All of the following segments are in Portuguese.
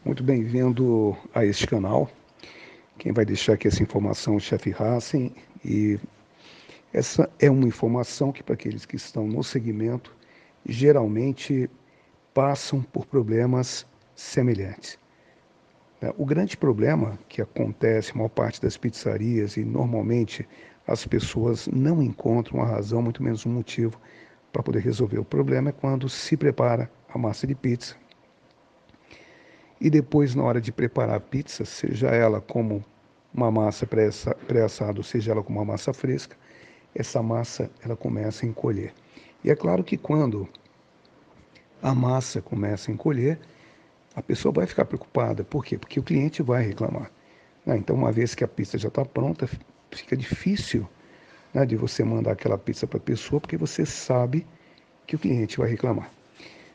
Muito bem-vindo a este canal. Quem vai deixar aqui essa informação é o chefe Hassen, e essa é uma informação que, para aqueles que estão no segmento, geralmente passam por problemas semelhantes. O grande problema que acontece na maior parte das pizzarias, e normalmente as pessoas não encontram uma razão, muito menos um motivo para poder resolver o problema, é quando se prepara a massa de pizza. E depois, na hora de preparar a pizza, seja ela como uma massa pré-assada, ou seja ela como uma massa fresca, essa massa ela começa a encolher. E é claro que quando a massa começa a encolher, a pessoa vai ficar preocupada. Por quê? Porque o cliente vai reclamar. Então, uma vez que a pizza já está pronta, fica difícil, de você mandar aquela pizza para a pessoa, porque você sabe que o cliente vai reclamar.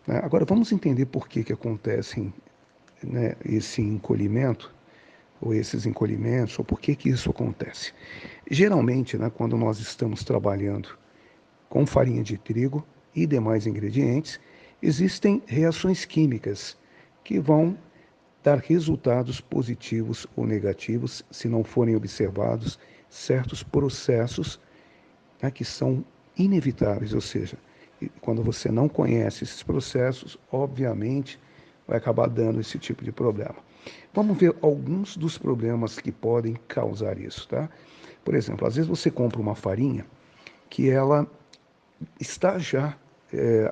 Agora, vamos entender por que acontecem, esse encolhimento, ou esses encolhimentos, ou por que isso acontece. Geralmente, quando nós estamos trabalhando com farinha de trigo e demais ingredientes, existem reações químicas que vão dar resultados positivos ou negativos se não forem observados certos processos, que são inevitáveis, ou seja, quando você não conhece esses processos, obviamente vai acabar dando esse tipo de problema. Vamos ver alguns dos problemas que podem causar isso, tá? Por exemplo, às vezes você compra uma farinha que ela está já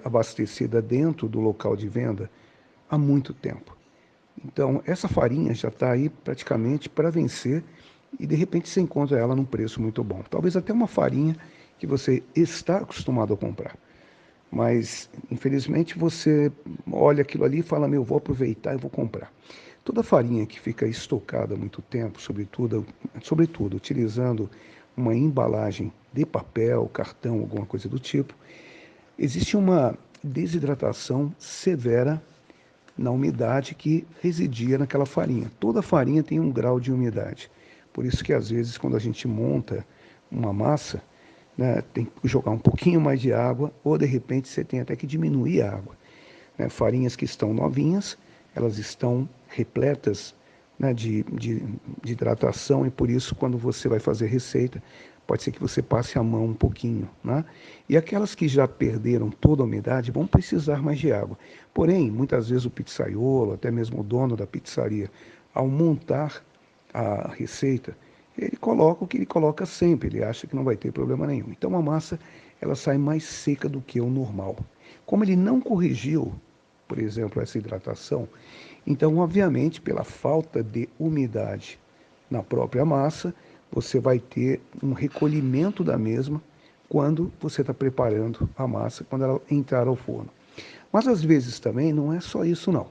abastecida dentro do local de venda há muito tempo. Então, essa farinha já está aí praticamente para vencer e, de repente, você encontra ela num preço muito bom. Talvez até uma farinha que você está acostumado a comprar. Mas, infelizmente, você olha aquilo ali e fala, vou aproveitar e vou comprar. Toda farinha que fica estocada há muito tempo, sobretudo utilizando uma embalagem de papel, cartão, alguma coisa do tipo, existe uma desidratação severa na umidade que residia naquela farinha. Toda farinha tem um grau de umidade. Por isso que, às vezes, quando a gente monta uma massa, tem que jogar um pouquinho mais de água, ou de repente você tem até que diminuir a água. Farinhas que estão novinhas, elas estão repletas, de hidratação, e por isso, quando você vai fazer receita, pode ser que você passe a mão um pouquinho. E aquelas que já perderam toda a umidade vão precisar mais de água. Porém, muitas vezes o pizzaiolo, até mesmo o dono da pizzaria, ao montar a receita, ele coloca o que ele coloca sempre, ele acha que não vai ter problema nenhum. Então a massa ela sai mais seca do que o normal. Como ele não corrigiu, por exemplo, essa hidratação, então, obviamente, pela falta de umidade na própria massa, você vai ter um recolhimento da mesma quando você está preparando a massa, quando ela entrar ao forno. Mas às vezes também não é só isso não.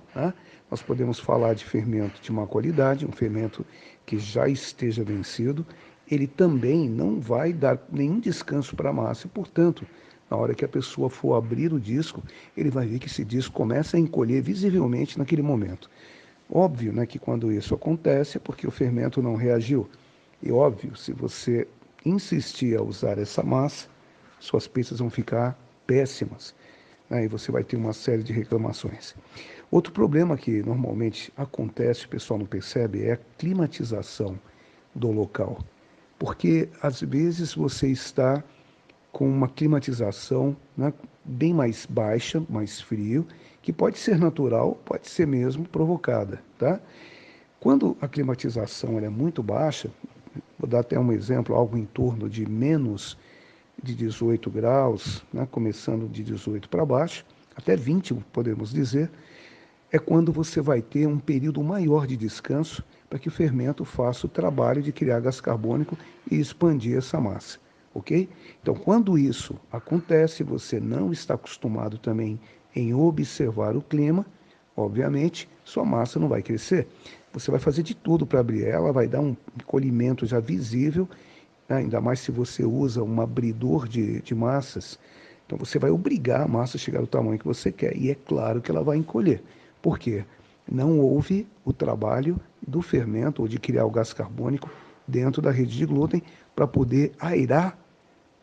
Nós podemos falar de fermento de má qualidade, um fermento que já esteja vencido, ele também não vai dar nenhum descanso para a massa, e, portanto, na hora que a pessoa for abrir o disco, ele vai ver que esse disco começa a encolher visivelmente naquele momento. Óbvio, que quando isso acontece é porque o fermento não reagiu. E óbvio, se você insistir a usar essa massa, suas pizzas vão ficar péssimas. E você vai ter uma série de reclamações. Outro problema que normalmente acontece, o pessoal não percebe, é a climatização do local. Porque às vezes você está com uma climatização, bem mais baixa, mais frio, que pode ser natural, pode ser mesmo provocada, tá? Quando a climatização é muito baixa, vou dar até um exemplo, algo em torno de menos de 18 graus, começando de 18 para baixo, até 20, podemos dizer, é quando você vai ter um período maior de descanso para que o fermento faça o trabalho de criar gás carbônico e expandir essa massa, ok? Então, quando isso acontece, você não está acostumado também em observar o clima, obviamente, sua massa não vai crescer. Você vai fazer de tudo para abrir ela, vai dar um encolhimento já visível, ainda mais se você usa um abridor de massas. Então você vai obrigar a massa a chegar ao tamanho que você quer. E é claro que ela vai encolher. Por quê? Não houve o trabalho do fermento ou de criar o gás carbônico dentro da rede de glúten para poder aerar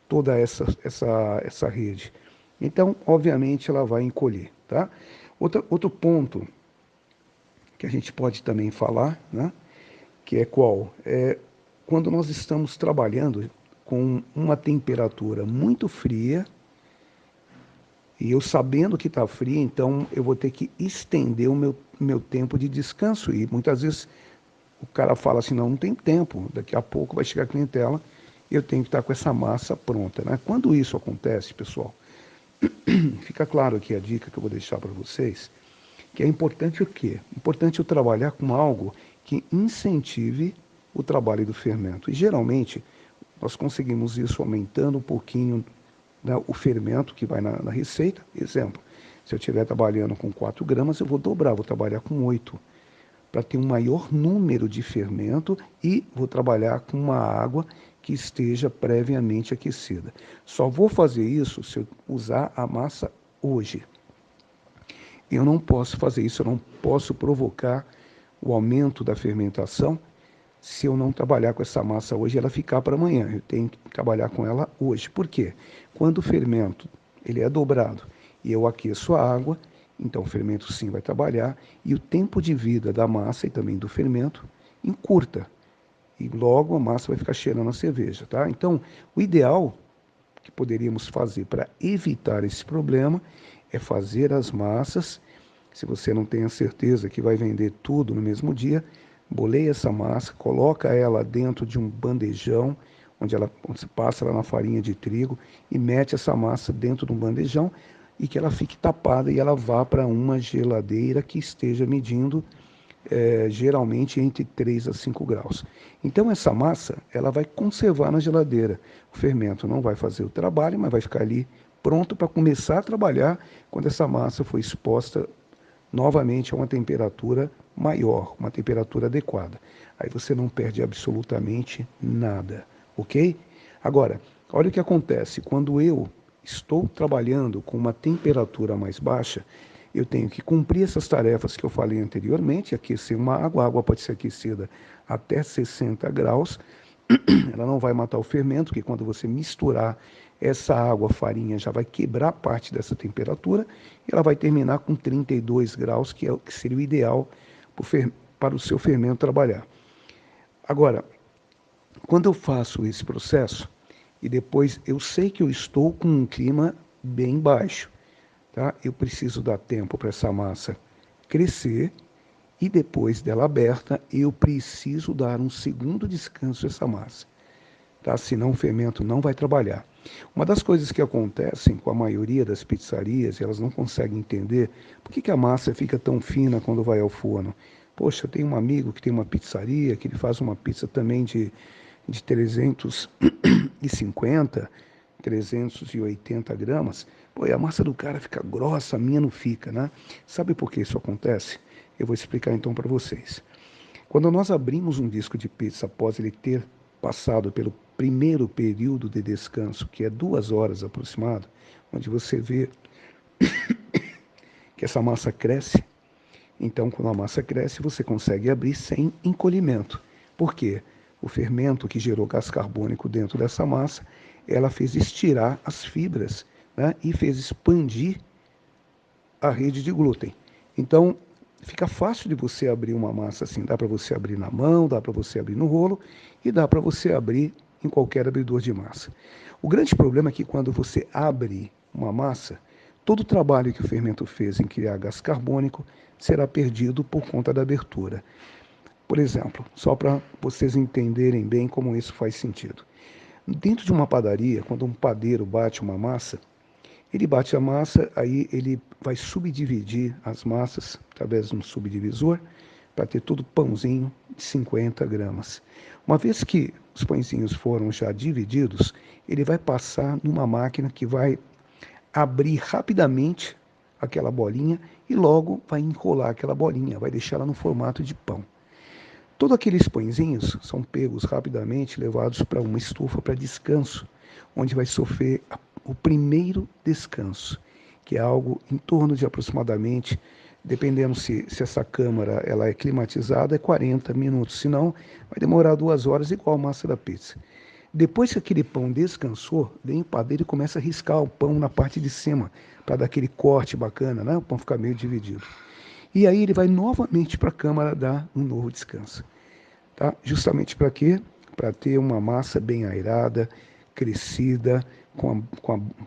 toda essa rede. Então, obviamente, ela vai encolher. Tá? Outro ponto que a gente pode também falar, né? Que é qual? É quando nós estamos trabalhando com uma temperatura muito fria, e eu sabendo que está fria, então eu vou ter que estender o meu tempo de descanso. E muitas vezes o cara fala assim, não tem tempo, daqui a pouco vai chegar a clientela, eu tenho que estar com essa massa pronta, né? Quando isso acontece, pessoal, fica claro aqui a dica que eu vou deixar para vocês, que é importante o quê? Importante eu trabalhar com algo que incentive o trabalho do fermento. E geralmente nós conseguimos isso aumentando um pouquinho, né, o fermento que vai na receita. Exemplo, se eu estiver trabalhando com 4 gramas, eu vou dobrar, vou trabalhar com 8, para ter um maior número de fermento, e vou trabalhar com uma água que esteja previamente aquecida. Só vou fazer isso se eu usar a massa hoje. Eu não posso fazer isso, eu não posso provocar o aumento da fermentação se eu não trabalhar com essa massa hoje, ela ficar para amanhã. Eu tenho que trabalhar com ela hoje. Por quê? Quando o fermento ele é dobrado e eu aqueço a água, então o fermento sim vai trabalhar, e o tempo de vida da massa e também do fermento encurta. E logo a massa vai ficar cheirando a cerveja, tá? Então, o ideal que poderíamos fazer para evitar esse problema é fazer as massas. Se você não tem a certeza que vai vender tudo no mesmo dia, boleia essa massa, coloca ela dentro de um bandejão, onde você passa ela na farinha de trigo e mete essa massa dentro de um bandejão, e que ela fique tapada e ela vá para uma geladeira que esteja medindo geralmente entre 3 a 5 graus. Então essa massa ela vai conservar na geladeira. O fermento não vai fazer o trabalho, mas vai ficar ali pronto para começar a trabalhar quando essa massa for exposta novamente a uma temperatura maior, uma temperatura adequada. Aí você não perde absolutamente nada, ok? Agora, olha o que acontece. Quando eu estou trabalhando com uma temperatura mais baixa, eu tenho que cumprir essas tarefas que eu falei anteriormente, aquecer uma água, a água pode ser aquecida até 60 graus, ela não vai matar o fermento, porque quando você misturar essa água, a farinha já vai quebrar parte dessa temperatura, e ela vai terminar com 32 graus, que seria o ideal para o seu fermento trabalhar. Agora, quando eu faço esse processo, e depois eu sei que eu estou com um clima bem baixo, tá? Eu preciso dar tempo para essa massa crescer, e depois dela aberta, eu preciso dar um segundo descanso a essa massa, tá? Senão o fermento não vai trabalhar. Uma das coisas que acontecem com a maioria das pizzarias, elas não conseguem entender por que a massa fica tão fina quando vai ao forno. Poxa, eu tenho um amigo que tem uma pizzaria, que ele faz uma pizza também de 350, 380 gramas. Pô, e a massa do cara fica grossa, a minha não fica, né? Sabe por que isso acontece? Eu vou explicar então para vocês. Quando nós abrimos um disco de pizza após ele ter passado pelo primeiro período de descanso, que é 2 horas aproximado, onde você vê que essa massa cresce, então quando a massa cresce, você consegue abrir sem encolhimento. Por quê? O fermento que gerou gás carbônico dentro dessa massa, ela fez estirar as fibras, né, e fez expandir a rede de glúten. Então, fica fácil de você abrir uma massa assim. Dá para você abrir na mão, dá para você abrir no rolo, e dá para você abrir em qualquer abridor de massa. O grande problema é que quando você abre uma massa, todo o trabalho que o fermento fez em criar gás carbônico será perdido por conta da abertura. Por exemplo, só para vocês entenderem bem como isso faz sentido. Dentro de uma padaria, quando um padeiro bate uma massa, ele bate a massa, aí ele vai subdividir as massas através de um subdivisor para ter todo pãozinho de 50 gramas. Uma vez que os pãezinhos foram já divididos, ele vai passar numa máquina que vai abrir rapidamente aquela bolinha e logo vai enrolar aquela bolinha, vai deixar ela no formato de pão. Todos aqueles pãezinhos são pegos rapidamente, levados para uma estufa para descanso, onde vai sofrer o primeiro descanso, que é algo em torno de aproximadamente, dependendo se essa câmara ela é climatizada, é 40 minutos, senão vai demorar 2 horas, igual a massa da pizza. Depois que aquele pão descansou, vem o padeiro e começa a riscar o pão na parte de cima, para dar aquele corte bacana, né? O pão ficar meio dividido. E aí ele vai novamente para a câmara dar um novo descanso. Tá? Justamente para quê? Para ter uma massa bem aerada, crescida, com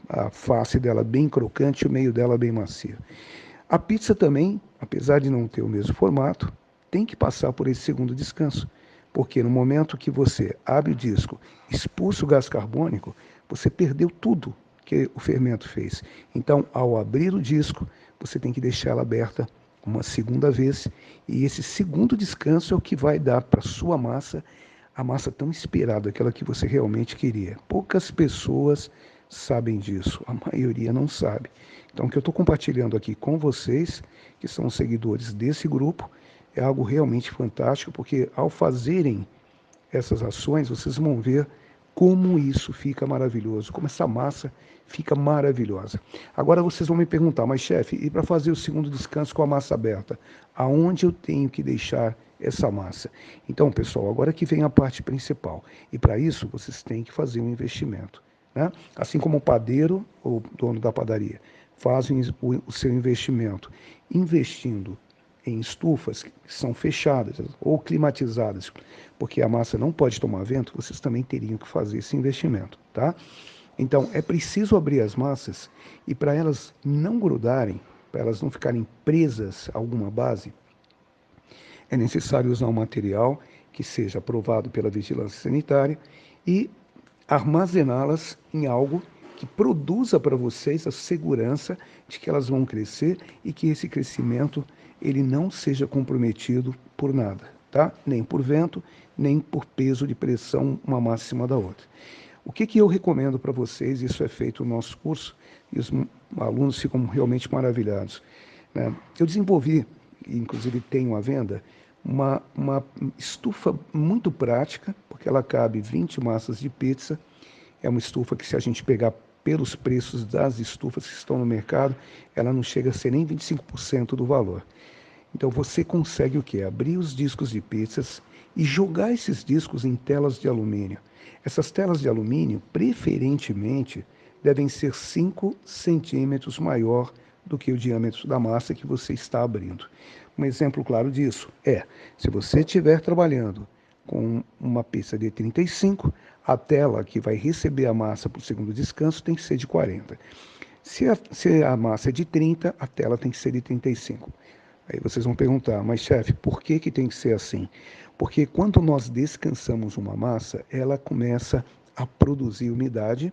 a face dela bem crocante e o meio dela bem macio. A pizza também, apesar de não ter o mesmo formato, tem que passar por esse segundo descanso, porque no momento que você abre o disco, expulsa o gás carbônico, você perdeu tudo que o fermento fez. Então, ao abrir o disco, você tem que deixar ela aberta uma segunda vez, e esse segundo descanso é o que vai dar para a sua massa a massa tão esperada, aquela que você realmente queria. Poucas pessoas sabem disso, a maioria não sabe. Então, o que eu estou compartilhando aqui com vocês, que são seguidores desse grupo, é algo realmente fantástico, porque ao fazerem essas ações, vocês vão ver como isso fica maravilhoso, como essa massa fica maravilhosa. Agora vocês vão me perguntar, mas chefe, e para fazer o segundo descanso com a massa aberta, aonde eu tenho que deixar essa massa? Então, pessoal, agora que vem a parte principal. E para isso, vocês têm que fazer um investimento, né? Assim como o padeiro, ou dono da padaria, fazem o seu investimento investindo em estufas que são fechadas ou climatizadas, porque a massa não pode tomar vento, vocês também teriam que fazer esse investimento, tá? Então, é preciso abrir as massas e para elas não grudarem, para elas não ficarem presas a alguma base, é necessário usar um material que seja aprovado pela vigilância sanitária e armazená-las em algo que produza para vocês a segurança de que elas vão crescer e que esse crescimento ele não seja comprometido por nada, tá? Nem por vento, nem por peso de pressão uma massa em cima da outra. O que eu recomendo para vocês, isso é feito no nosso curso, e os alunos ficam realmente maravilhados, né? Eu desenvolvi, inclusive tenho à venda, uma estufa muito prática, porque ela cabe 20 massas de pizza. É uma estufa que, se a gente pegar pelos preços das estufas que estão no mercado, ela não chega a ser nem 25% do valor. Então você consegue o quê? Abrir os discos de pizzas e jogar esses discos em telas de alumínio. Essas telas de alumínio, preferentemente, devem ser 5 centímetros maior do que o diâmetro da massa que você está abrindo. Um exemplo claro disso é, se você estiver trabalhando com uma pizza de 35, a tela que vai receber a massa para o segundo descanso tem que ser de 40. Se a massa é de 30, a tela tem que ser de 35. Aí vocês vão perguntar, mas chefe, por que tem que ser assim? Porque quando nós descansamos uma massa, ela começa a produzir umidade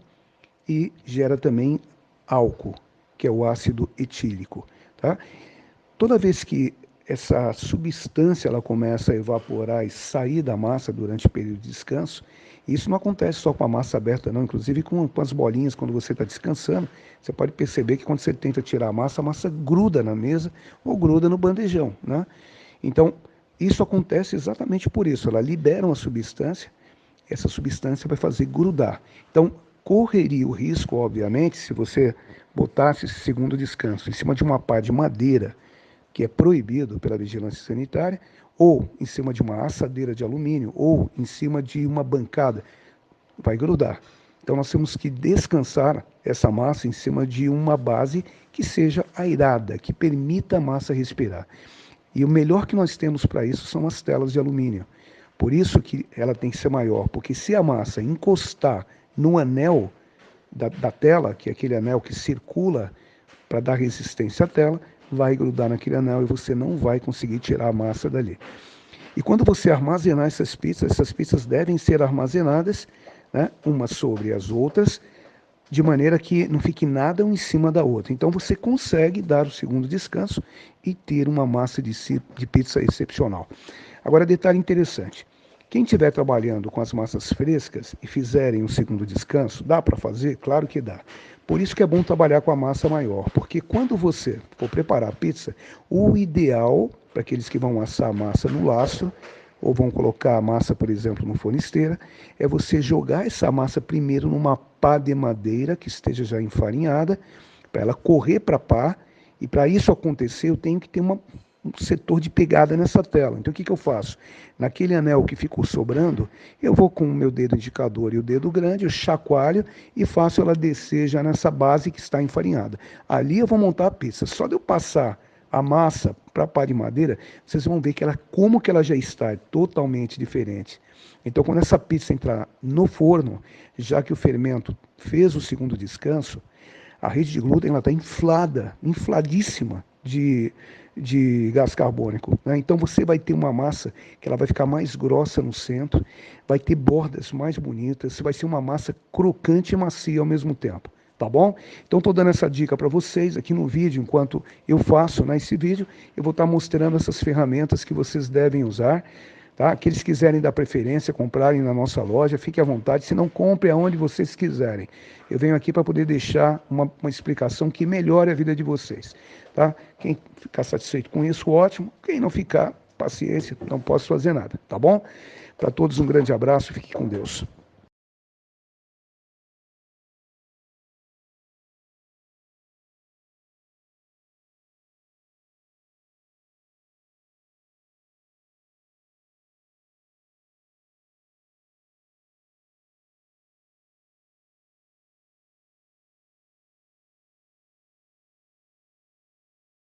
e gera também álcool, que é o ácido etílico, tá? Toda vez que essa substância ela começa a evaporar e sair da massa durante o período de descanso, isso não acontece só com a massa aberta, não. Inclusive com as bolinhas, quando você está descansando, você pode perceber que quando você tenta tirar a massa gruda na mesa ou gruda no bandejão, né? Então, isso acontece exatamente por isso. Ela libera uma substância, essa substância vai fazer grudar. Então, correria o risco, obviamente, se você botasse esse segundo descanso em cima de uma pá de madeira, que é proibido pela vigilância sanitária, ou em cima de uma assadeira de alumínio, ou em cima de uma bancada, vai grudar. Então nós temos que descansar essa massa em cima de uma base que seja airada, que permita a massa respirar. E o melhor que nós temos para isso são as telas de alumínio. Por isso que ela tem que ser maior, porque se a massa encostar no anel da tela, que é aquele anel que circula para dar resistência à tela, vai grudar naquele anel e você não vai conseguir tirar a massa dali. E quando você armazenar essas pizzas devem ser armazenadas, né, umas sobre as outras, de maneira que não fique nada uma em cima da outra. Então você consegue dar o segundo descanso e ter uma massa de pizza excepcional. Agora, detalhe interessante. Quem estiver trabalhando com as massas frescas e fizerem um segundo descanso, dá para fazer? Claro que dá. Por isso que é bom trabalhar com a massa maior, porque quando você for preparar a pizza, o ideal para aqueles que vão assar a massa no laço, ou vão colocar a massa, por exemplo, no forno esteira, é você jogar essa massa primeiro numa pá de madeira que esteja já enfarinhada, para ela correr para a pá, e para isso acontecer eu tenho que ter um setor de pegada nessa tela. Então o que eu faço? Naquele anel que ficou sobrando, eu vou com o meu dedo indicador e o dedo grande, eu chacoalho e faço ela descer já nessa base que está enfarinhada. Ali eu vou montar a pizza. Só de eu passar a massa para pá de madeira, vocês vão ver que como que ela já está totalmente diferente. Então, quando essa pizza entrar no forno, já que o fermento fez o segundo descanso, a rede de glúten está inflada, infladíssima de gás carbônico, né? Então você vai ter uma massa que ela vai ficar mais grossa no centro, vai ter bordas mais bonitas, vai ser uma massa crocante e macia ao mesmo tempo. Tá bom? Então estou dando essa dica para vocês aqui no vídeo, enquanto eu faço nesse vídeo, eu vou estar mostrando essas ferramentas que vocês devem usar. Tá? Aqueles que quiserem dar preferência, comprarem na nossa loja, fique à vontade, se não, compre aonde vocês quiserem. Eu venho aqui para poder deixar uma explicação que melhore a vida de vocês. Tá? Quem ficar satisfeito com isso, ótimo. Quem não ficar, paciência, não posso fazer nada. Tá bom? Para todos um grande abraço, fique com Deus.